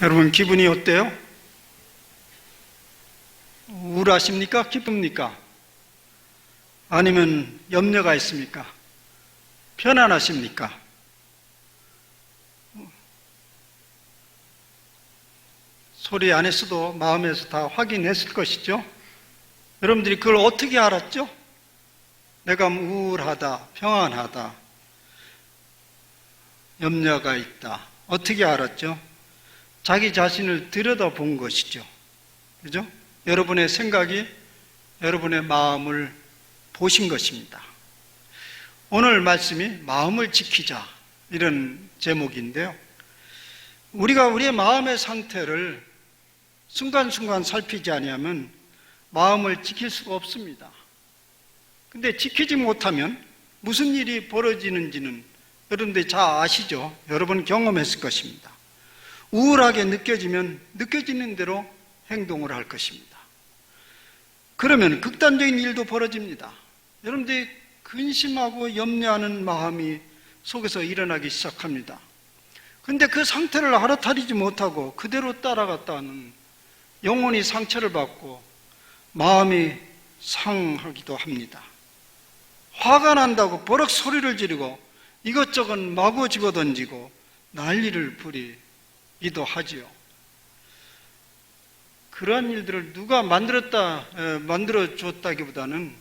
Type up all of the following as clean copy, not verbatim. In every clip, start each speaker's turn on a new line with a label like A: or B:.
A: 여러분 기분이 어때요? 우울하십니까? 기쁩니까? 아니면 염려가 있습니까? 편안하십니까? 소리 안에서도 마음에서 다 확인했을 것이죠. 여러분들이 그걸 어떻게 알았죠? 내가 우울하다, 평안하다, 염려가 있다. 어떻게 알았죠? 자기 자신을 들여다본 것이죠. 그죠? 여러분의 생각이 여러분의 마음을 보신 것입니다. 오늘 말씀이 마음을 지키자 이런 제목인데요. 우리가 우리의 마음의 상태를 순간순간 살피지 아니하면 마음을 지킬 수가 없습니다. 근데 지키지 못하면 무슨 일이 벌어지는지는 여러분들이 잘 아시죠? 여러분 경험했을 것입니다. 우울하게 느껴지면 느껴지는 대로 행동을 할 것입니다. 그러면 극단적인 일도 벌어집니다. 여러분들이 근심하고 염려하는 마음이 속에서 일어나기 시작합니다. 근데 그 상태를 알아차리지 못하고 그대로 따라갔다는 영혼이 상처를 받고 마음이 상하기도 합니다. 화가 난다고 버럭 소리를 지르고 이것저것 마구 집어던지고 난리를 부리기도 하지요. 그러한 일들을 누가 만들어줬다기보다는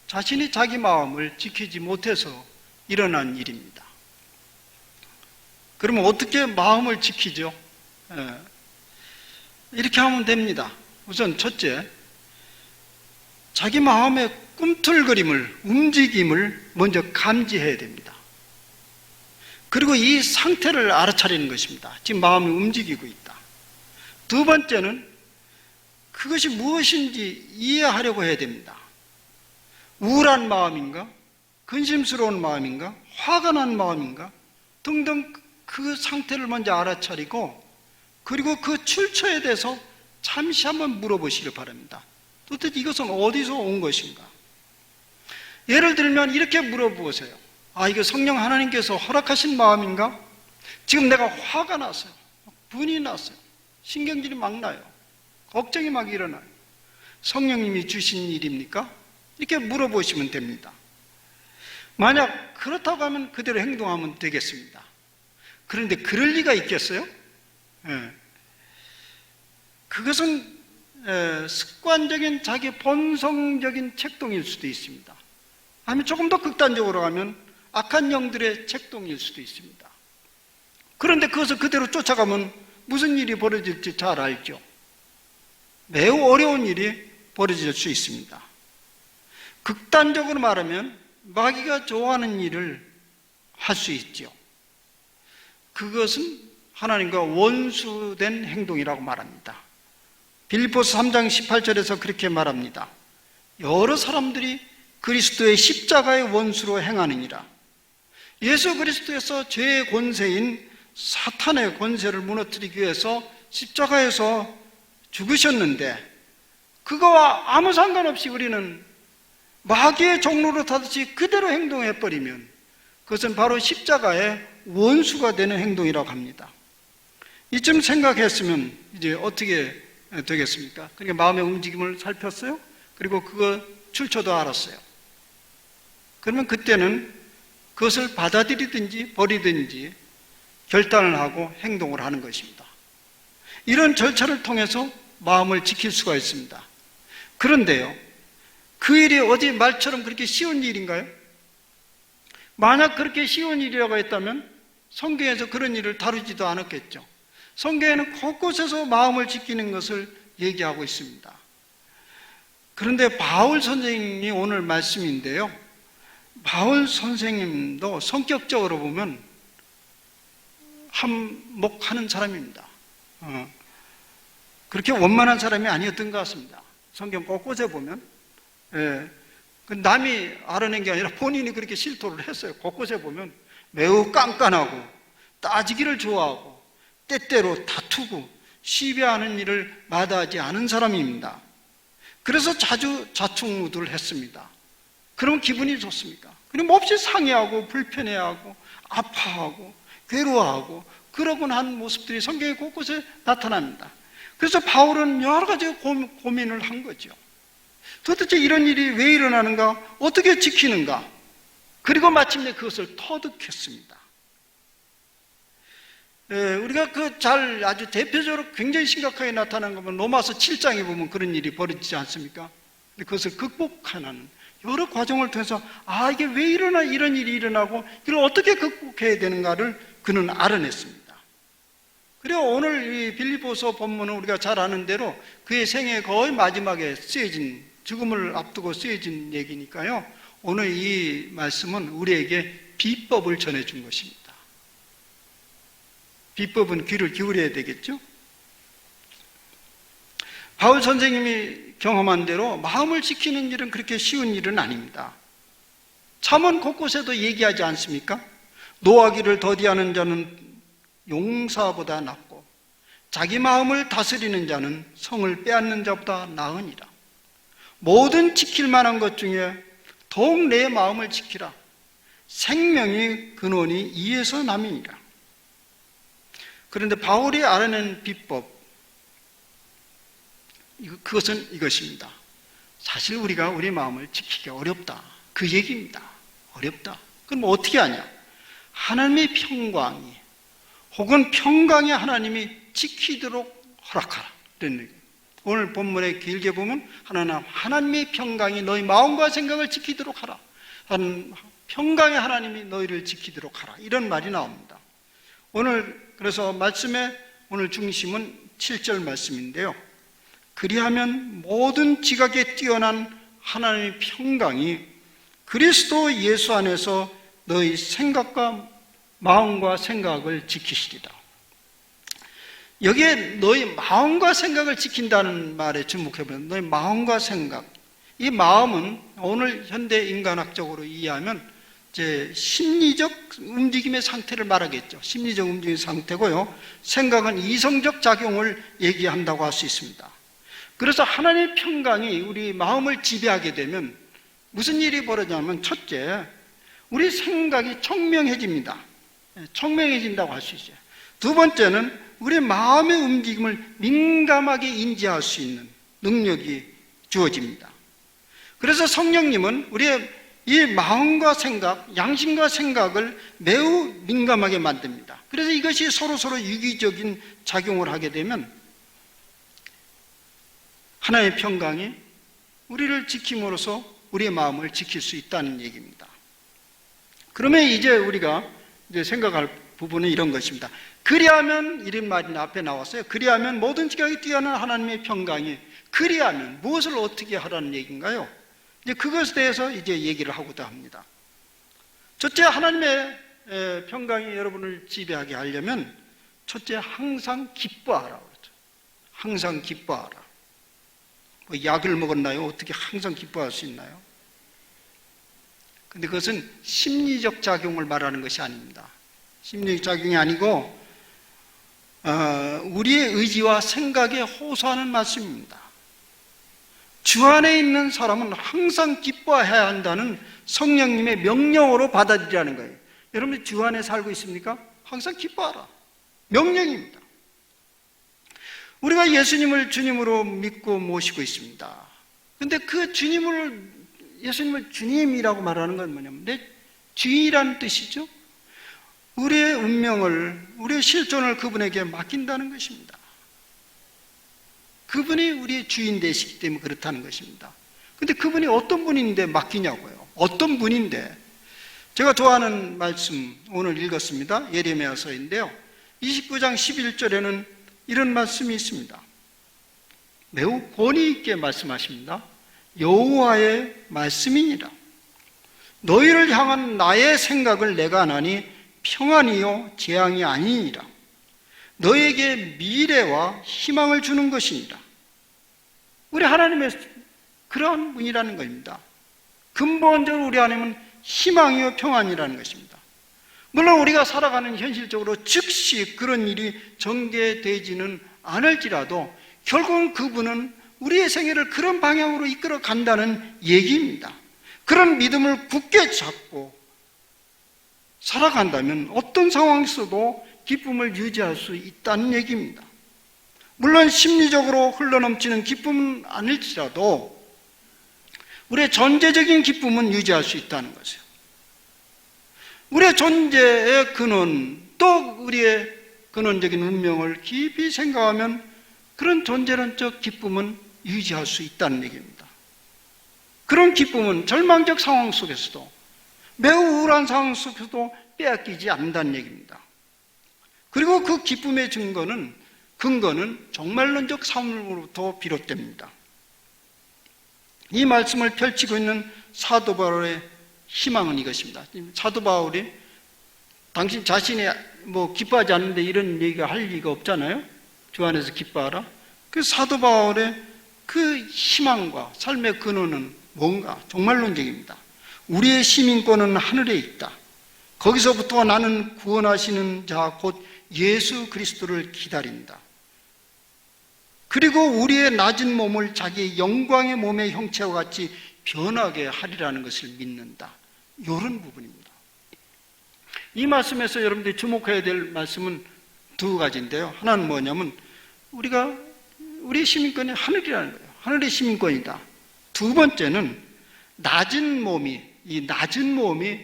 A: 자신이 자기 마음을 지키지 못해서 일어난 일입니다. 그러면 어떻게 마음을 지키죠? 이렇게 하면 됩니다. 우선 첫째, 자기 마음의 꿈틀거림을, 움직임을 먼저 감지해야 됩니다. 그리고 이 상태를 알아차리는 것입니다. 지금 마음이 움직이고 있다. 두 번째는 그것이 무엇인지 이해하려고 해야 됩니다. 우울한 마음인가? 근심스러운 마음인가? 화가 난 마음인가? 등등 그 상태를 먼저 알아차리고 그리고 그 출처에 대해서 잠시 한번 물어보시길 바랍니다. 도대체 이것은 어디서 온 것인가? 예를 들면 이렇게 물어보세요. 이거 성령 하나님께서 허락하신 마음인가? 지금 내가 화가 났어요. 분이 났어요. 신경질이 막 나요. 걱정이 막 일어나요. 성령님이 주신 일입니까? 이렇게 물어보시면 됩니다. 만약 그렇다고 하면 그대로 행동하면 되겠습니다. 그런데 그럴 리가 있겠어요? 그것은 습관적인 자기 본성적인 책동일 수도 있습니다. 아니면 조금 더 극단적으로 가면 악한 영들의 책동일 수도 있습니다. 그런데 그것을 그대로 쫓아가면 무슨 일이 벌어질지 잘 알죠. 매우 어려운 일이 벌어질 수 있습니다. 극단적으로 말하면 마귀가 좋아하는 일을 할 수 있죠. 그것은 하나님과 원수된 행동이라고 말합니다. 빌립보서 3장 18절에서 그렇게 말합니다. 여러 사람들이 그리스도의 십자가의 원수로 행하느니라. 예수 그리스도에서 죄의 권세인 사탄의 권세를 무너뜨리기 위해서 십자가에서 죽으셨는데 그거와 아무 상관없이 우리는 마귀의 종로로 타듯이 그대로 행동해버리면 그것은 바로 십자가의 원수가 되는 행동이라고 합니다. 이쯤 생각했으면 이제 어떻게 되겠습니까? 그러니까 마음의 움직임을 살폈어요. 그리고 그거 출처도 알았어요. 그러면 그때는 그것을 받아들이든지 버리든지 결단을 하고 행동을 하는 것입니다. 이런 절차를 통해서 마음을 지킬 수가 있습니다. 그런데요, 그 일이 어디 말처럼 그렇게 쉬운 일인가요? 만약 그렇게 쉬운 일이라고 했다면 성경에서 그런 일을 다루지도 않았겠죠. 성경에는 곳곳에서 마음을 지키는 것을 얘기하고 있습니다. 그런데 바울 선생님이 오늘 말씀인데요, 바울 선생님도 성격적으로 보면 한몫하는 사람입니다. 그렇게 원만한 사람이 아니었던 것 같습니다. 성경 곳곳에 보면 남이 알아낸 게 아니라 본인이 그렇게 실토를 했어요. 곳곳에 보면 매우 깐깐하고 따지기를 좋아하고 때때로 다투고 시비하는 일을 마다하지 않은 사람입니다. 그래서 자주 자충우돌을 했습니다. 그러면 기분이 좋습니까? 그럼 몹시 상해하고 불편해하고 아파하고 괴로워하고 그러곤 한 모습들이 성경에 곳곳에 나타납니다. 그래서 바울은 여러 가지 고민을 한 거죠. 도대체 이런 일이 왜 일어나는가? 어떻게 지키는가? 그리고 마침내 그것을 터득했습니다. 우리가 아주 대표적으로 굉장히 심각하게 나타난 거면 로마서 7장에 보면 그런 일이 벌어지지 않습니까? 그것을 극복하는 여러 과정을 통해서 이게 왜 이런 일이 일어나고 이걸 어떻게 극복해야 되는가를 그는 알아냈습니다. 그리고 오늘 이 빌립보서 본문은 우리가 잘 아는 대로 그의 생애 거의 마지막에 쓰여진, 죽음을 앞두고 쓰여진 얘기니까요. 오늘 이 말씀은 우리에게 비법을 전해준 것입니다. 비법은 귀를 기울여야 되겠죠? 바울 선생님이 경험한 대로 마음을 지키는 일은 그렇게 쉬운 일은 아닙니다. 잠언 곳곳에도 얘기하지 않습니까? 노하기를 더디하는 자는 용사보다 낫고 자기 마음을 다스리는 자는 성을 빼앗는 자보다 나으니라. 모든 지킬 만한 것 중에 더욱 내 마음을 지키라. 생명의 근원이 이에서 남이니라. 그런데 바울이 알아낸 비법, 그것은 이것입니다. 사실 우리가 우리 마음을 지키기 어렵다. 그 얘기입니다. 어렵다. 그럼 어떻게 하냐? 하나님의 평강이, 혹은 평강의 하나님이 지키도록 허락하라. 이런 얘기. 오늘 본문에 길게 보면 하나님의 평강이 너희 마음과 생각을 지키도록 하라. 평강의 하나님이 너희를 지키도록 하라. 이런 말이 나옵니다. 그래서 말씀의 오늘 중심은 7절 말씀인데요. 그리하면 모든 지각에 뛰어난 하나님의 평강이 그리스도 예수 안에서 너희 생각과 마음과 생각을 지키시리라. 여기에 너희 마음과 생각을 지킨다는 말에 주목해보면 너희 마음과 생각, 이 마음은 오늘 현대 인간학적으로 이해하면 이제 심리적 움직임의 상태를 말하겠죠. 심리적 움직임의 상태고요. 생각은 이성적 작용을 얘기한다고 할 수 있습니다. 그래서 하나님의 평강이 우리 마음을 지배하게 되면 무슨 일이 벌어지냐면, 첫째, 우리 생각이 청명해집니다. 청명해진다고 할 수 있어요. 두 번째는 우리 마음의 움직임을 민감하게 인지할 수 있는 능력이 주어집니다. 그래서 성령님은 우리의 이 마음과 생각, 양심과 생각을 매우 민감하게 만듭니다. 그래서 이것이 서로 유기적인 작용을 하게 되면 하나님의 평강이 우리를 지킴으로써 우리의 마음을 지킬 수 있다는 얘기입니다. 그러면 이제 우리가 생각할 부분은 이런 것입니다. 그리하면, 이런 말이 앞에 나왔어요. 그리하면 모든 지각이 뛰어난 하나님의 평강이, 그리하면 무엇을 어떻게 하라는 얘기인가요? 이제 그것에 대해서 이제 얘기를 하고자 합니다. 첫째, 하나님의 평강이 여러분을 지배하게 하려면 첫째, 항상 기뻐하라 그러죠. 항상 기뻐하라. 뭐 약을 먹었나요? 어떻게 항상 기뻐할 수 있나요? 근데 그것은 심리적 작용을 말하는 것이 아닙니다. 심리적 작용이 아니고 우리의 의지와 생각에 호소하는 말씀입니다. 주 안에 있는 사람은 항상 기뻐해야 한다는 성령님의 명령으로 받아들이라는 거예요. 여러분 주 안에 살고 있습니까? 항상 기뻐하라. 명령입니다. 우리가 예수님을 주님으로 믿고 모시고 있습니다. 그런데 그 예수님을 주님이라고 말하는 건 뭐냐면 내 주인이라는 뜻이죠. 우리의 운명을, 우리의 실존을 그분에게 맡긴다는 것입니다. 그분이 우리의 주인 되시기 때문에 그렇다는 것입니다. 근데 그분이 어떤 분인데 맡기냐고요. 어떤 분인데. 제가 좋아하는 말씀 오늘 읽었습니다. 예레미야서인데요. 29장 11절에는 이런 말씀이 있습니다. 매우 권위 있게 말씀하십니다. 여호와의 말씀이니라. 너희를 향한 나의 생각을 내가 아나니 평안이요 재앙이 아니니라. 너에게 미래와 희망을 주는 것이니라. 우리 하나님의 그러한 분이라는 것입니다. 근본적으로 우리 하나님은 희망이요 평안이라는 것입니다. 물론 우리가 살아가는 현실적으로 즉시 그런 일이 전개되지는 않을지라도 결국은 그분은 우리의 생애를 그런 방향으로 이끌어 간다는 얘기입니다. 그런 믿음을 굳게 잡고 살아간다면 어떤 상황에서도 기쁨을 유지할 수 있다는 얘기입니다. 물론 심리적으로 흘러넘치는 기쁨은 아닐지라도 우리의 존재적인 기쁨은 유지할 수 있다는 것이에요. 우리의 존재의 근원, 또 우리의 근원적인 운명을 깊이 생각하면 그런 존재론적 기쁨은 유지할 수 있다는 얘기입니다. 그런 기쁨은 절망적 상황 속에서도, 매우 우울한 상황 속에서도 빼앗기지 않는다는 얘기입니다. 그리고 그 기쁨의 근거는 종말론적 삶으로부터 비롯됩니다. 이 말씀을 펼치고 있는 사도 바울의 희망은 이것입니다. 사도 바울이 당신 자신이 기뻐하지 않는데 이런 얘기가 할 리가 없잖아요. 주 안에서 기뻐하라. 그 사도 바울의 그 희망과 삶의 근원은 뭔가? 종말론적입니다. 우리의 시민권은 하늘에 있다. 거기서부터 나는 구원하시는 자 곧 예수 그리스도를 기다린다. 그리고 우리의 낮은 몸을 자기의 영광의 몸의 형체와 같이 변하게 하리라는 것을 믿는다. 이런 부분입니다. 이 말씀에서 여러분들이 주목해야 될 말씀은 두 가지인데요. 하나는 뭐냐면 우리의 시민권이 하늘이라는 거예요. 하늘의 시민권이다. 두 번째는 이 낮은 몸이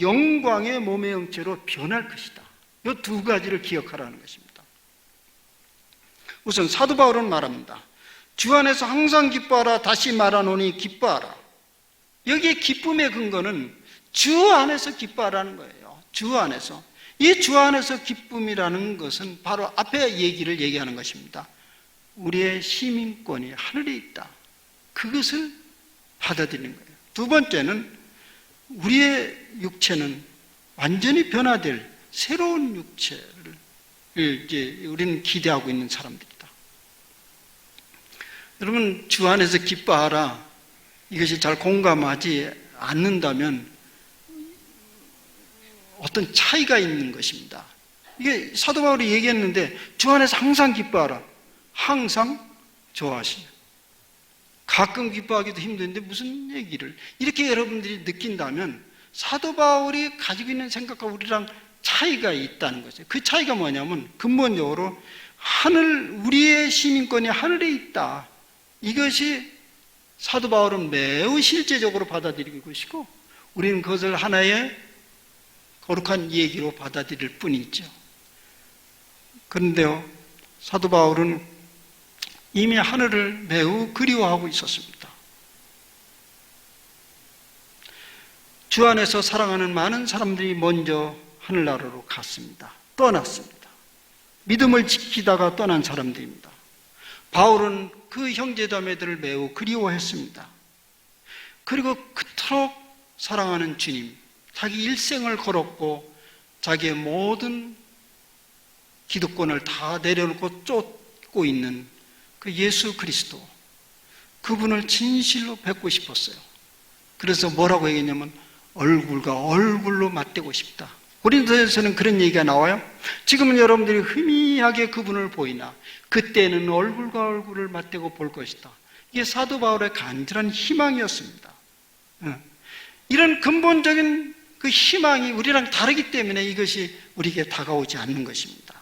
A: 영광의 몸의 형체로 변할 것이다. 이 두 가지를 기억하라는 것입니다. 우선 사도 바울은 말합니다. 주 안에서 항상 기뻐하라. 다시 말하노니 기뻐하라. 여기에 기쁨의 근거는 주 안에서 기뻐하라는 거예요. 주 안에서. 이 주 안에서 기쁨이라는 것은 바로 앞에 얘기하는 것입니다. 우리의 시민권이 하늘에 있다. 그것을 받아들이는 거예요. 두 번째는 우리의 육체는 완전히 변화될 새로운 육체를 우리는 기대하고 있는 사람들이다. 여러분, 주 안에서 기뻐하라. 이것이 잘 공감하지 않는다면 어떤 차이가 있는 것입니다. 이게 사도 바울이 얘기했는데 주 안에서 항상 기뻐하라. 항상 좋아하시냐. 가끔 기뻐하기도 힘든데 무슨 얘기를 이렇게 여러분들이 느낀다면 사도 바울이 가지고 있는 생각과 우리랑 차이가 있다는 거죠. 그 차이가 뭐냐면 근본적으로 우리의 시민권이 하늘에 있다. 이것이 사도 바울은 매우 실제적으로 받아들이고 것이고 우리는 그것을 하나의 거룩한 얘기로 받아들일 뿐이죠. 그런데요, 사도 바울은 이미 하늘을 매우 그리워하고 있었습니다. 주 안에서 사랑하는 많은 사람들이 먼저 하늘나라로 갔습니다. 떠났습니다. 믿음을 지키다가 떠난 사람들입니다. 바울은 그 형제자매들을 매우 그리워했습니다. 그리고 그토록 사랑하는 주님, 자기 일생을 걸었고 자기의 모든 기득권을 다 내려놓고 쫓고 있는 그 예수 그리스도, 그분을 진실로 뵙고 싶었어요. 그래서 뭐라고 얘기했냐면 얼굴과 얼굴로 맞대고 싶다. 고린도서에서는 그런 얘기가 나와요. 지금은 여러분들이 희미하게 그분을 보이나 그때는 얼굴과 얼굴을 맞대고 볼 것이다. 이게 사도 바울의 간절한 희망이었습니다. 이런 근본적인 그 희망이 우리랑 다르기 때문에 이것이 우리에게 다가오지 않는 것입니다.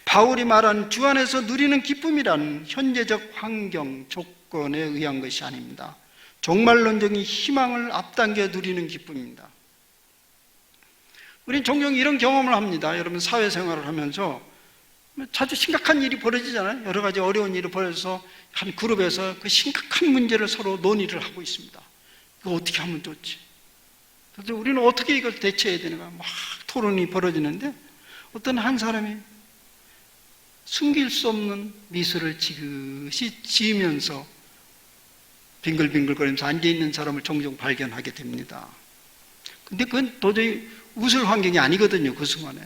A: 바울이 말한 주 안에서 누리는 기쁨이란 현재적 환경, 조건에 의한 것이 아닙니다. 종말론적인 희망을 앞당겨 누리는 기쁨입니다. 우리는 종종 이런 경험을 합니다. 여러분, 사회생활을 하면서 자주 심각한 일이 벌어지잖아요. 여러 가지 어려운 일이 벌어져서 한 그룹에서 그 심각한 문제를 서로 논의를 하고 있습니다. 이거 어떻게 하면 좋지? 그래서 우리는 어떻게 이걸 대처해야 되는가 막 토론이 벌어지는데 어떤 한 사람이 숨길 수 없는 미소를 지그시 지으면서 빙글빙글거리면서 앉아있는 사람을 종종 발견하게 됩니다. 근데 그건 도저히 웃을 환경이 아니거든요, 그 순간에.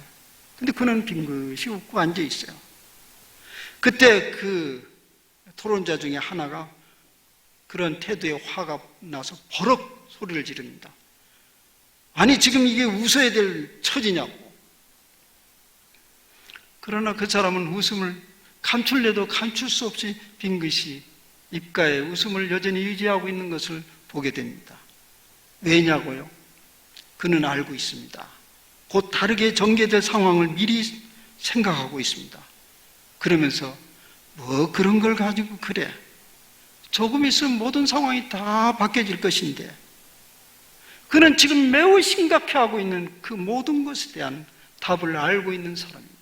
A: 근데 그는 빙긋이 웃고 앉아있어요. 그때 그 토론자 중에 하나가 그런 태도에 화가 나서 버럭 소리를 지릅니다. 아니, 지금 이게 웃어야 될 처지냐고. 그러나 그 사람은 웃음을 감출래도 감출 수 없이 빙긋이 입가에 웃음을 여전히 유지하고 있는 것을 보게 됩니다. 왜냐고요? 그는 알고 있습니다. 곧 다르게 전개될 상황을 미리 생각하고 있습니다. 그러면서 뭐 그런 걸 가지고 그래. 조금 있으면 모든 상황이 다 바뀌어질 것인데, 그는 지금 매우 심각해하고 있는 그 모든 것에 대한 답을 알고 있는 사람입니다.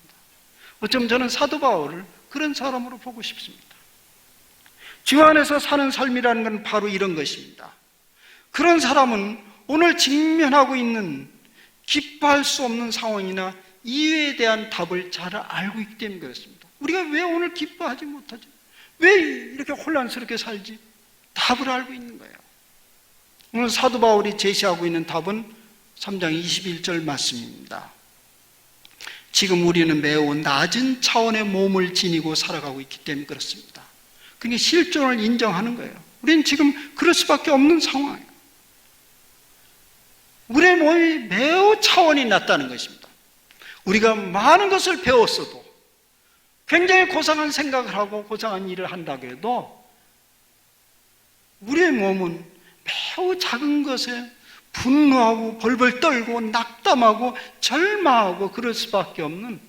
A: 어쩌면 저는 사도 바울을 그런 사람으로 보고 싶습니다. 주 안에서 사는 삶이라는 건 바로 이런 것입니다. 그런 사람은 오늘 직면하고 있는 기뻐할 수 없는 상황이나 이유에 대한 답을 잘 알고 있기 때문에 그렇습니다. 우리가 왜 오늘 기뻐하지 못하지? 왜 이렇게 혼란스럽게 살지? 답을 알고 있는 거예요. 오늘 사도 바울이 제시하고 있는 답은 3장 21절 말씀입니다. 지금 우리는 매우 낮은 차원의 몸을 지니고 살아가고 있기 때문에 그렇습니다. 그러니까 실존을 인정하는 거예요. 우리는 지금 그럴 수밖에 없는 상황이에요. 우리의 몸이 매우 차원이 낮다는 것입니다. 우리가 많은 것을 배웠어도, 굉장히 고상한 생각을 하고 고상한 일을 한다고 해도 우리의 몸은 매우 작은 것에 분노하고 벌벌 떨고 낙담하고 절망하고 그럴 수밖에 없는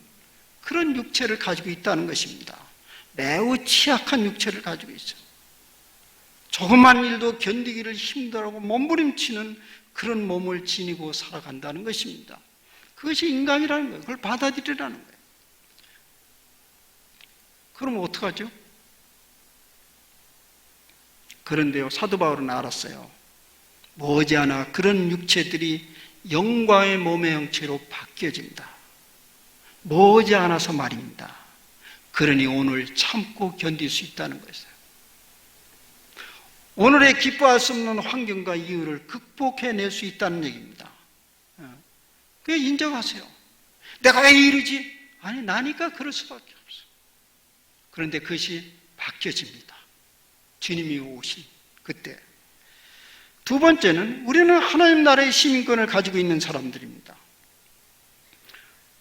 A: 그런 육체를 가지고 있다는 것입니다. 매우 취약한 육체를 가지고 있어요. 조그만 일도 견디기를 힘들어하고 몸부림치는 그런 몸을 지니고 살아간다는 것입니다. 그것이 인간이라는 거예요. 그걸 받아들이라는 거예요. 그럼 어떡하죠? 그런데요, 사도 바울은 알았어요. 머지않아 그런 육체들이 영광의 몸의 형체로 바뀌어집니다. 머지않아서 말입니다. 그러니 오늘 참고 견딜 수 있다는 것이에요. 오늘의 기뻐할 수 없는 환경과 이유를 극복해낼 수 있다는 얘기입니다. 그게 인정하세요. 내가 왜 이러지? 아니, 나니까 그럴 수밖에 없어요. 그런데 그것이 바뀌어집니다. 주님이 오신 그때. 두 번째는 우리는 하나님 나라의 시민권을 가지고 있는 사람들입니다.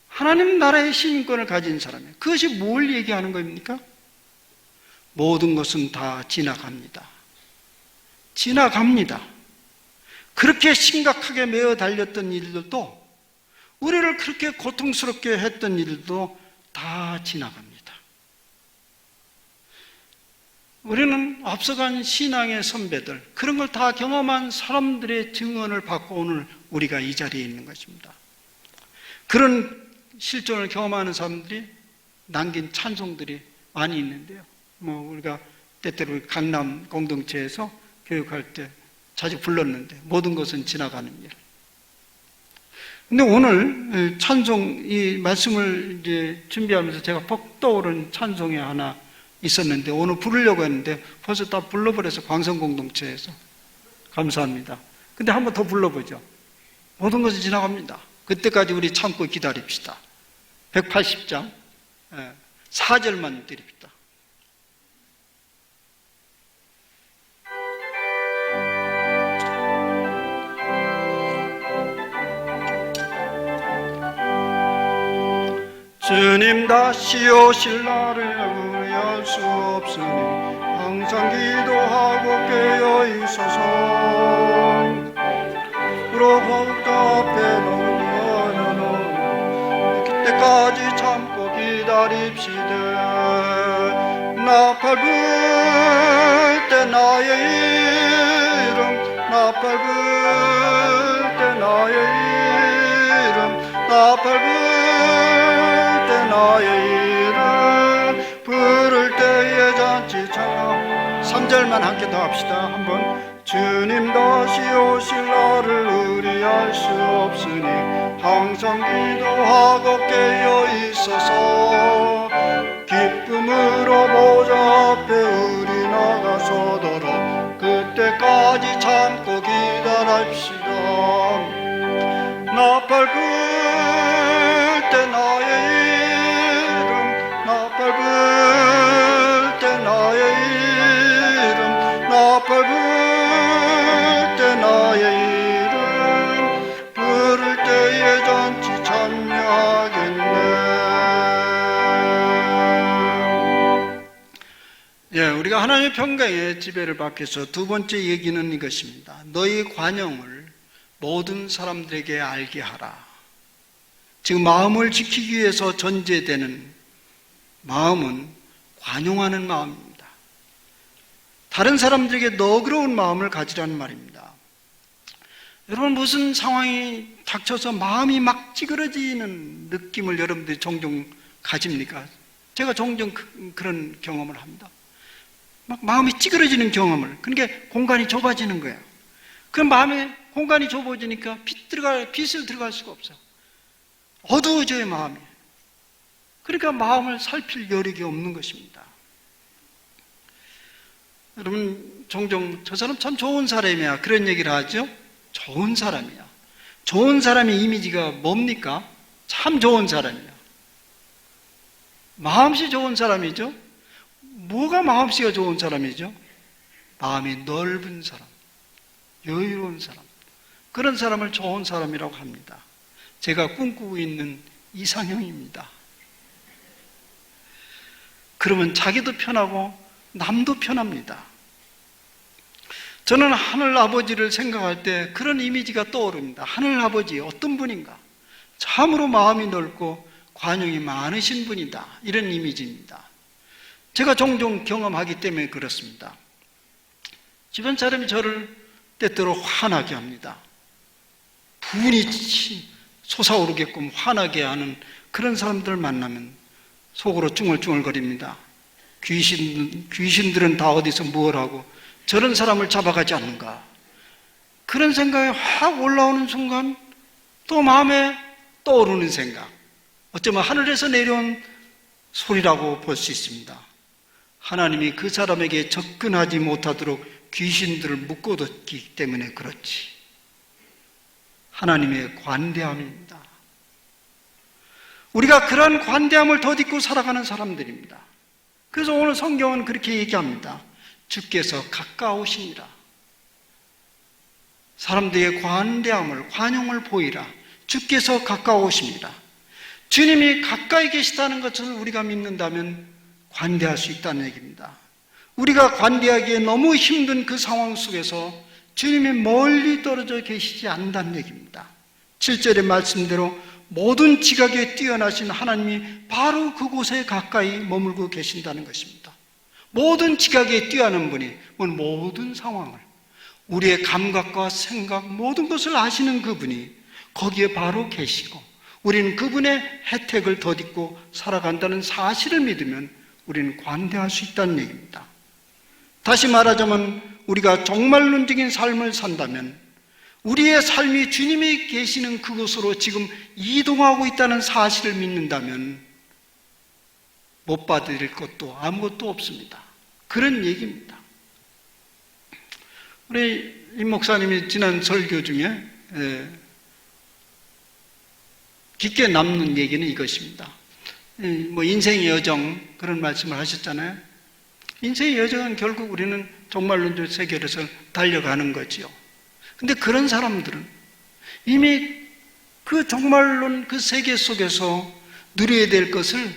A: 하나님 나라의 시민권을 가진 사람이에요. 그것이 뭘 얘기하는 겁니까? 모든 것은 다 지나갑니다. 지나갑니다. 그렇게 심각하게 매어 달렸던 일들도, 우리를 그렇게 고통스럽게 했던 일들도 다 지나갑니다. 우리는 앞서간 신앙의 선배들, 그런 걸 다 경험한 사람들의 증언을 받고 오늘 우리가 이 자리에 있는 것입니다. 그런 실존을 경험하는 사람들이 남긴 찬송들이 많이 있는데요. 우리가 때때로 강남 공동체에서 교육할 때 자주 불렀는데, 모든 것은 지나가는 일. 근데 오늘 찬송, 이 말씀을 이제 준비하면서 제가 퍽 떠오른 찬송이 하나 있었는데, 오늘 부르려고 했는데 벌써 다 불러버려서 광성 공동체에서. 감사합니다. 근데 한번 더 불러보죠. 모든 것이 지나갑니다. 그때까지 우리 참고 기다립시다. 180장 4절만 드립니다. 주님 다시 오실 날을 의할 수 없으니 항상 기도하고 깨어 있어서 그로부터 앞에 놓여놓은 그때까지 참고 기다립시다. 나 밟을 때 나의 이름, 나 밟을 때 나의 이름, 나 밟을 나의 이름 부를 때에 잔치 찬양. 3절만 함께 더 합시다. 한번. 주님 다시 오실 날을 의리할 수 없으니 항상 기도하고 깨어 있어서 기쁨으로 보좌 앞에 우리 나가서도록 그때까지 참고 기다립시다. 나 밟을 때 나의 밟을 때 나의 이름, 나 밟을 때 나의 이름 부를 때에 잔치 참여하겠네. 우리가 하나님의 평강의 지배를 받기 위해서 두 번째 얘기는 이것입니다. 너희 관용을 모든 사람들에게 알게 하라. 지금 마음을 지키기 위해서 전제되는 마음은 관용하는 마음입니다. 다른 사람들에게 너그러운 마음을 가지라는 말입니다. 여러분, 무슨 상황이 닥쳐서 마음이 막 찌그러지는 느낌을 여러분들이 종종 가집니까? 제가 종종 그런 경험을 합니다. 막 마음이 찌그러지는 경험을. 그러니까 공간이 좁아지는 거예요. 그 마음에 공간이 좁아지니까 빛을 들어갈 수가 없어요. 어두워져요, 마음이. 그러니까 마음을 살필 여력이 없는 것입니다. 여러분, 종종 저 사람 참 좋은 사람이야, 그런 얘기를 하죠. 좋은 사람이야. 좋은 사람의 이미지가 뭡니까? 참 좋은 사람이야. 마음씨 좋은 사람이죠. 뭐가 마음씨가 좋은 사람이죠? 마음이 넓은 사람, 여유로운 사람, 그런 사람을 좋은 사람이라고 합니다. 제가 꿈꾸고 있는 이상형입니다. 그러면 자기도 편하고 남도 편합니다. 저는 하늘 아버지를 생각할 때 그런 이미지가 떠오릅니다. 하늘 아버지 어떤 분인가? 참으로 마음이 넓고 관용이 많으신 분이다, 이런 이미지입니다. 제가 종종 경험하기 때문에 그렇습니다. 주변 사람이 저를 때때로 화나게 합니다. 분이 솟아오르게끔 화나게 하는 그런 사람들을 만나면 속으로 쭝얼쭝얼거립니다. 귀신들은 다 어디서 뭘 하고 저런 사람을 잡아가지 않는가. 그런 생각이 확 올라오는 순간 또 마음에 떠오르는 생각, 어쩌면 하늘에서 내려온 소리라고 볼 수 있습니다. 하나님이 그 사람에게 접근하지 못하도록 귀신들을 묶어뒀기 때문에 그렇지. 하나님의 관대함입니다. 우리가 그런 관대함을 덧입고 살아가는 사람들입니다. 그래서 오늘 성경은 그렇게 얘기합니다. 주께서 가까우시니라. 사람들의 관대함을, 관용을 보이라. 주께서 가까우십니다. 주님이 가까이 계시다는 것을 우리가 믿는다면 관대할 수 있다는 얘기입니다. 우리가 관대하기에 너무 힘든 그 상황 속에서 주님이 멀리 떨어져 계시지 않는다는 얘기입니다. 7절의 말씀대로 모든 지각에 뛰어나신 하나님이 바로 그곳에 가까이 머물고 계신다는 것입니다. 모든 지각에 뛰어난 분이 모든 상황을, 우리의 감각과 생각, 모든 것을 아시는 그분이 거기에 바로 계시고 우리는 그분의 혜택을 덧입고 살아간다는 사실을 믿으면 우리는 관대할 수 있다는 얘기입니다. 다시 말하자면 우리가 종말론적인 삶을 산다면 우리의 삶이 주님이 계시는 그곳으로 지금 이동하고 있다는 사실을 믿는다면 못 받을 것도 아무것도 없습니다. 그런 얘기입니다. 우리 임 목사님이 지난 설교 중에 깊게 남는 얘기는 이것입니다. 인생의 여정, 그런 말씀을 하셨잖아요. 인생의 여정은 결국 우리는 종말론적 세계에서 달려가는 거지요. 근데 그런 사람들은 이미 그 종말론 그 세계 속에서 누려야 될 것을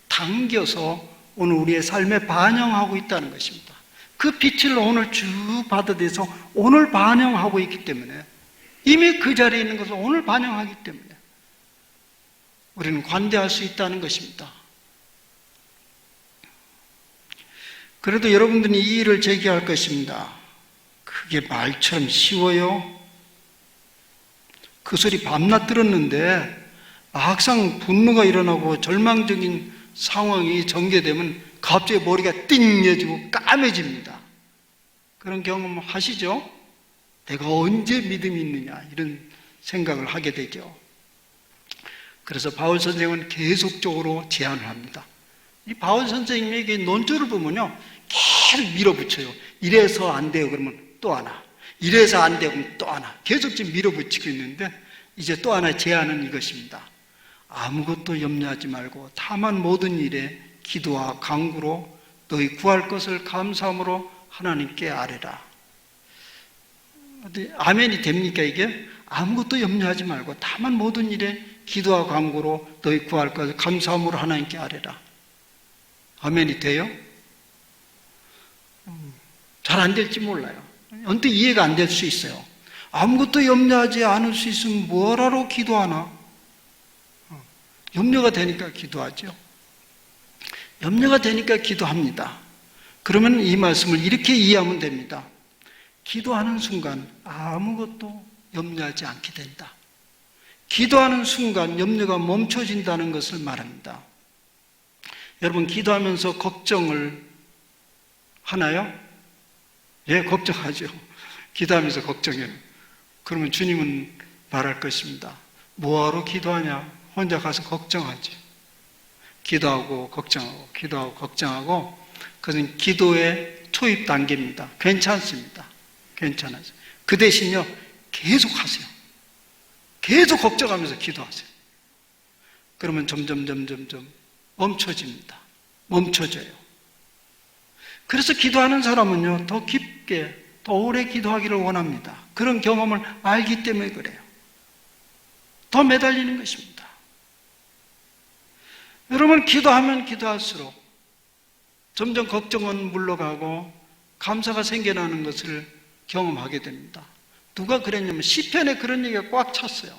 A: 당겨서 오늘 우리의 삶에 반영하고 있다는 것입니다. 그 빛을 오늘 쭉 받아들여서 오늘 반영하고 있기 때문에, 이미 그 자리에 있는 것을 오늘 반영하기 때문에 우리는 관대할 수 있다는 것입니다. 그래도 여러분들은 이 일을 제기할 것입니다. 그게 말처럼 쉬워요? 그 소리 밤낮 들었는데 막상 분노가 일어나고 절망적인 상황이 전개되면 갑자기 머리가 띵해지고 까매집니다. 그런 경험 하시죠? 내가 언제 믿음이 있느냐, 이런 생각을 하게 되죠. 그래서 바울 선생은 계속적으로 제안을 합니다. 이 바울 선생님에게 논조를 보면요, 계속 밀어붙여요. 이래서 안 돼요 그러면 또 하나, 이래서 안 돼요 그러면 또 하나, 계속 지금 밀어붙이고 있는데 이제 또 하나 제안은 이것입니다. 아무것도 염려하지 말고 다만 모든 일에 기도와 간구로 너희 구할 것을 감사함으로 하나님께 아뢰라. 아멘이 됩니까 이게? 아무것도 염려하지 말고 다만 모든 일에 기도와 간구로 너희 구할 것을 감사함으로 하나님께 아뢰라. 아멘이 돼요? 잘 안 될지 몰라요. 언뜻 이해가 안 될 수 있어요. 아무것도 염려하지 않을 수 있으면 뭐하러 기도하나? 염려가 되니까 기도하죠. 염려가 되니까 기도합니다. 그러면 이 말씀을 이렇게 이해하면 됩니다. 기도하는 순간 아무것도 염려하지 않게 된다. 기도하는 순간 염려가 멈춰진다는 것을 말합니다. 여러분, 기도하면서 걱정을 하나요? 예, 걱정하죠. 기도하면서 걱정해요. 그러면 주님은 말할 것입니다. 뭐하러 기도하냐? 혼자 가서 걱정하지. 기도하고 걱정하고 기도하고 걱정하고, 그것은 기도의 초입 단계입니다. 괜찮습니다. 괜찮아요. 그 대신요, 계속 하세요. 계속 걱정하면서 기도하세요. 그러면 점점 멈춰집니다. 멈춰져요. 그래서 기도하는 사람은요, 더 깊게, 더 오래 기도하기를 원합니다. 그런 경험을 알기 때문에 그래요. 더 매달리는 것입니다. 여러분, 기도하면 기도할수록 점점 걱정은 물러가고 감사가 생겨나는 것을 경험하게 됩니다. 누가 그랬냐면 시편에 그런 얘기가 꽉 찼어요.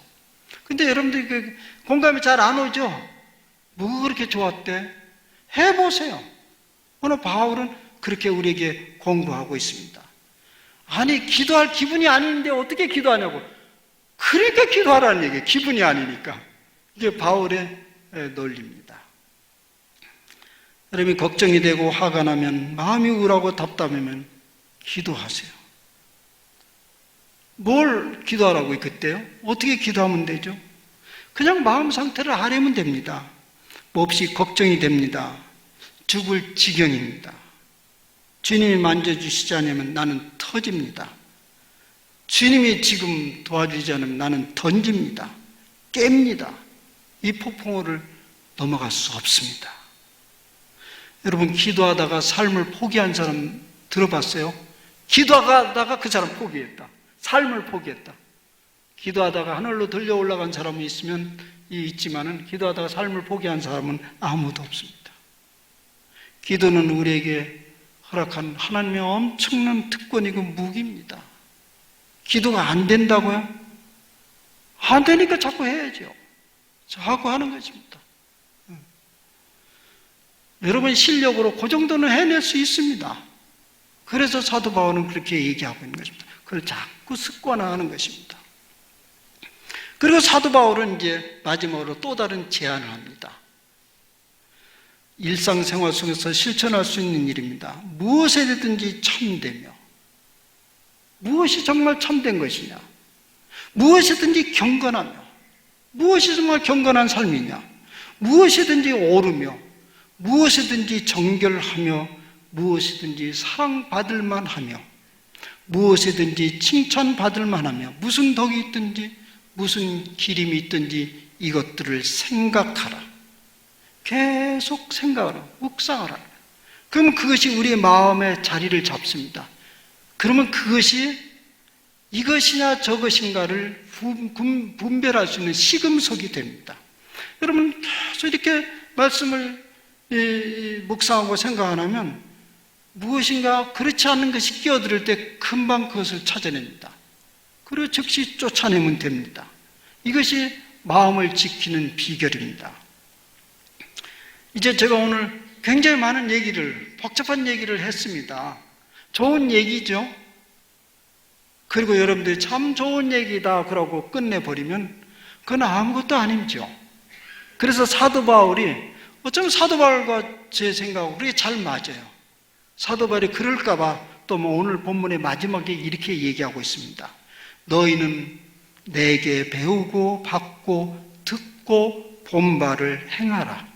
A: 근데 여러분들이 그 공감이 잘 안 오죠? 뭐가 그렇게 좋았대? 해보세요. 오늘 바울은 그렇게 우리에게 공부하고 있습니다. 아니, 기도할 기분이 아닌데 어떻게 기도하냐고. 그러니까 기도하라는 얘기예요. 기분이 아니니까. 이게 바울의 논리입니다. 여러분이 걱정이 되고 화가 나면, 마음이 우울하고 답답하면 기도하세요. 뭘 기도하라고요, 그때요? 어떻게 기도하면 되죠? 그냥 마음 상태를 아뢰면 됩니다. 몹시 걱정이 됩니다. 죽을 지경입니다. 주님이 만져주시지 않으면 나는 터집니다. 주님이 지금 도와주지 않으면 나는 던집니다. 깹니다. 이 폭풍우를 넘어갈 수 없습니다. 여러분, 기도하다가 삶을 포기한 사람 들어봤어요? 기도하다가 그 사람 포기했다. 삶을 포기했다. 기도하다가 하늘로 들려 올라간 사람이 있지만은 기도하다가 삶을 포기한 사람은 아무도 없습니다. 기도는 우리에게 허락한 하나님의 엄청난 특권이고 무기입니다. 기도가 안 된다고요? 안 되니까 자꾸 해야죠. 자꾸 하는 것입니다. 여러분 실력으로 그 정도는 해낼 수 있습니다. 그래서 사도 바울은 그렇게 얘기하고 있는 것입니다. 그걸 자꾸 습관화하는 것입니다. 그리고 사도 바울은 이제 마지막으로 또 다른 제안을 합니다. 일상생활 속에서 실천할 수 있는 일입니다. 무엇에든지 참되며, 무엇이 정말 참된 것이냐, 무엇이든지 경건하며, 무엇이 정말 경건한 삶이냐, 무엇이든지 옳으며, 무엇이든지 정결하며, 무엇이든지 사랑받을 만하며, 무엇이든지 칭찬받을 만하며, 무슨 덕이 있든지 무슨 기림이 있든지 이것들을 생각하라. 계속 생각하라. 묵상하라. 그러면 그것이 우리의 마음에 자리를 잡습니다. 그러면 그것이 이것이냐 저것인가를 분별할 수 있는 시금석이 됩니다. 여러분 계속 이렇게 말씀을 묵상하고 생각 안 하면 무엇인가 그렇지 않은 것이 끼어들 때 금방 그것을 찾아냅니다. 그리고 즉시 쫓아내면 됩니다. 이것이 마음을 지키는 비결입니다. 이제 제가 오늘 굉장히 많은 복잡한 얘기를 했습니다. 좋은 얘기죠. 그리고 여러분들이 참 좋은 얘기다 그러고 끝내버리면 그건 아무것도 아니죠. 그래서 사도 바울이, 어쩌면 사도 바울과 제 생각하고 그게 잘 맞아요. 사도 바울이 그럴까봐 또 오늘 본문의 마지막에 이렇게 얘기하고 있습니다. 너희는 내게 배우고 받고 듣고 본 바를 행하라.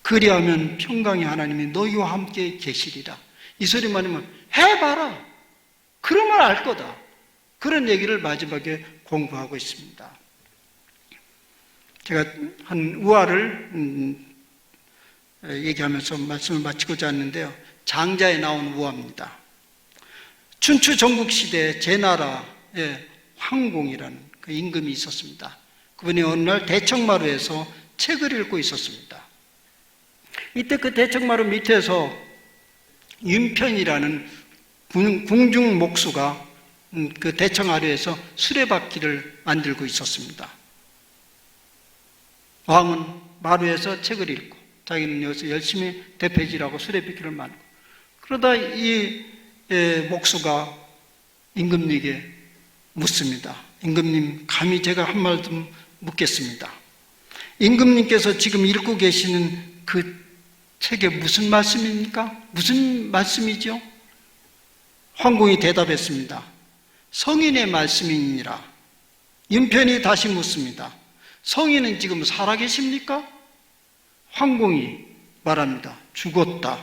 A: 그리하면 평강의 하나님이 너희와 함께 계시리라. 이 소리만 하면 해봐라. 그러면 알 거다. 그런 얘기를 마지막에 공부하고 있습니다. 제가 한 우화를 얘기하면서 말씀을 마치고자 하는데요. 장자에 나온 우화입니다. 춘추 전국시대에 제나라의 황공이라는 그 임금이 있었습니다. 그분이 어느 날 대청마루에서 책을 읽고 있었습니다. 이때 그 대청마루 밑에서 윤편이라는 궁중 목수가 그 대청 아래에서 수레바퀴를 만들고 있었습니다. 왕은 마루에서 책을 읽고 자기는 여기서 열심히 대패질하고 수레비키를 만들고 그러다 이 목수가 임금님에게 묻습니다. 임금님, 감히 제가 한 말 좀 묻겠습니다. 임금님께서 지금 읽고 계시는 그 책에 무슨 말씀입니까? 무슨 말씀이죠? 황공이 대답했습니다. 성인의 말씀이니라. 윤편이 다시 묻습니다. 성인은 지금 살아계십니까? 황공이 말합니다. 죽었다.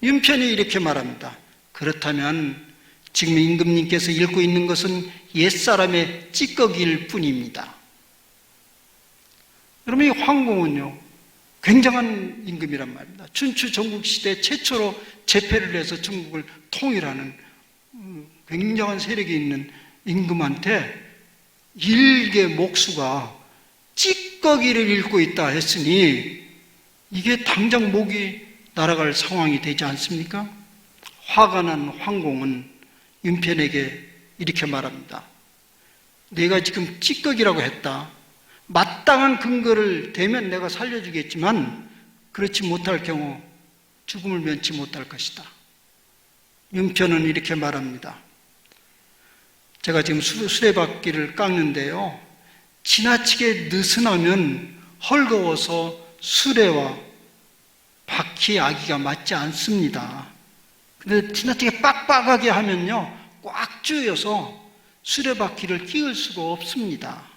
A: 윤편이 이렇게 말합니다. 그렇다면 지금 임금님께서 읽고 있는 것은 옛사람의 찌꺼기일 뿐입니다. 여러분, 이 황공은요, 굉장한 임금이란 말입니다. 춘추 전국시대 최초로 제패를 해서 중국을 통일하는 굉장한 세력이 있는 임금한테 일개 목수가 찌꺼기를 읽고 있다 했으니 이게 당장 목이 날아갈 상황이 되지 않습니까? 화가 난 황공은 윤편에게 이렇게 말합니다. 내가 지금 찌꺼기라고 했다. 마땅한 근거를 대면 내가 살려주겠지만 그렇지 못할 경우 죽음을 면치 못할 것이다. 윤편은 이렇게 말합니다. 제가 지금 수레바퀴를 깎는데요, 지나치게 느슨하면 헐거워서 수레와 바퀴 아기가 맞지 않습니다. 근데 지나치게 빡빡하게 하면요, 꽉 조여서 수레바퀴를 끼울 수가 없습니다.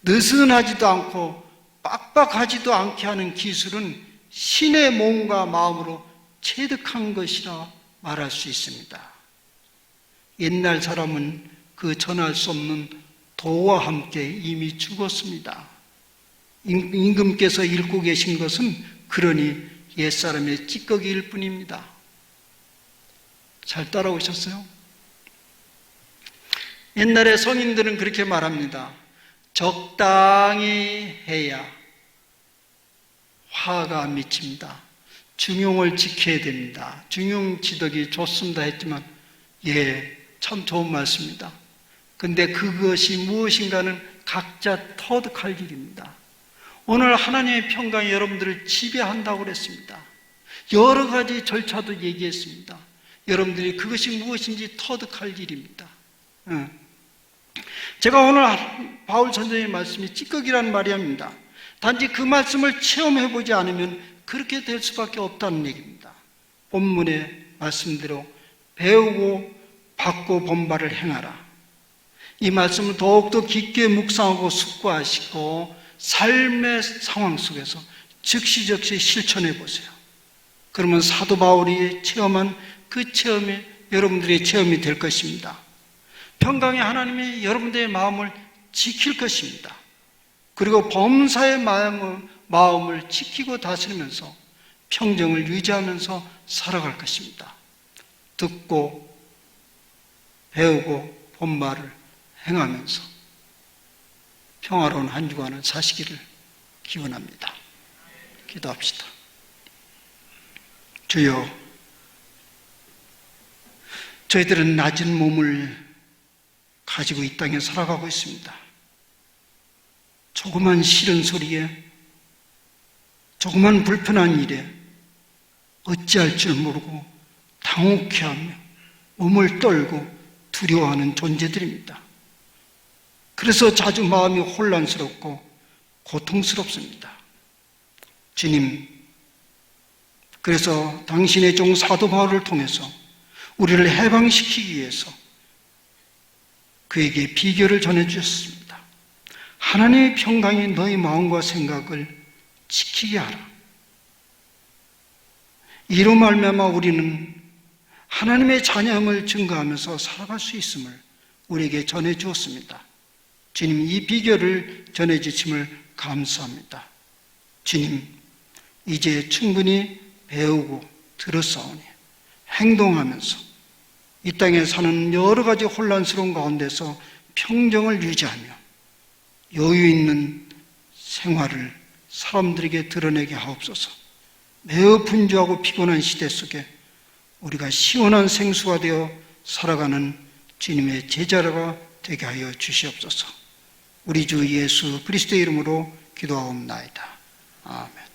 A: 느슨하지도 않고 빡빡하지도 않게 하는 기술은 신의 몸과 마음으로 체득한 것이라 말할 수 있습니다. 옛날 사람은 그 전할 수 없는 도와 함께 이미 죽었습니다. 임금께서 읽고 계신 것은 그러니 옛사람의 찌꺼기일 뿐입니다. 잘 따라오셨어요? 옛날에 성인들은 그렇게 말합니다. 적당히 해야 화가 미칩니다. 중용을 지켜야 됩니다. 중용지덕이 좋습니다 했지만 참 좋은 말씀입니다. 근데 그것이 무엇인가는 각자 터득할 일입니다. 오늘 하나님의 평강이 여러분들을 지배한다고 그랬습니다. 여러 가지 절차도 얘기했습니다. 여러분들이 그것이 무엇인지 터득할 일입니다. 제가 오늘 바울 선생님의 말씀이 찌꺼기라는 말이 아닙니다. 단지 그 말씀을 체험해보지 않으면 그렇게 될 수밖에 없다는 얘기입니다. 본문의 말씀대로 배우고 받고 본바를 행하라. 이 말씀을 더욱더 깊게 묵상하고 숙고하시고 삶의 상황 속에서 즉시 실천해 보세요. 그러면 사도 바울이 체험한 그 체험이 여러분들의 체험이 될 것입니다. 평강의 하나님이 여러분들의 마음을 지킬 것입니다. 그리고 범사의 마음을 지키고 다스리면서 평정을 유지하면서 살아갈 것입니다. 듣고 배우고 본말을 행하면서 평화로운 한 주간을 사시기를 기원합니다. 기도합시다. 주여, 저희들은 낮은 몸을 가지고 이 땅에 살아가고 있습니다. 조그만 싫은 소리에, 조그만 불편한 일에 어찌할 줄 모르고 당혹해하며 몸을 떨고 두려워하는 존재들입니다. 그래서 자주 마음이 혼란스럽고 고통스럽습니다. 주님, 그래서 당신의 종 사도 바울을 통해서 우리를 해방시키기 위해서 그에게 비결을 전해주셨습니다. 하나님의 평강이 너희 마음과 생각을 지키게 하라. 이로 말미암아 우리는 하나님의 자녀임을 증거하면서 살아갈 수 있음을 우리에게 전해주었습니다. 주님, 이 비결을 전해주심을 감사합니다. 주님, 이제 충분히 배우고 들었사오니 행동하면서 이 땅에 사는 여러 가지 혼란스러운 가운데서 평정을 유지하며 여유 있는 생활을 사람들에게 드러내게 하옵소서. 매우 분주하고 피곤한 시대 속에 우리가 시원한 생수가 되어 살아가는 주님의 제자가 되게 하여 주시옵소서. 우리 주 예수 그리스도의 이름으로 기도하옵나이다. 아멘.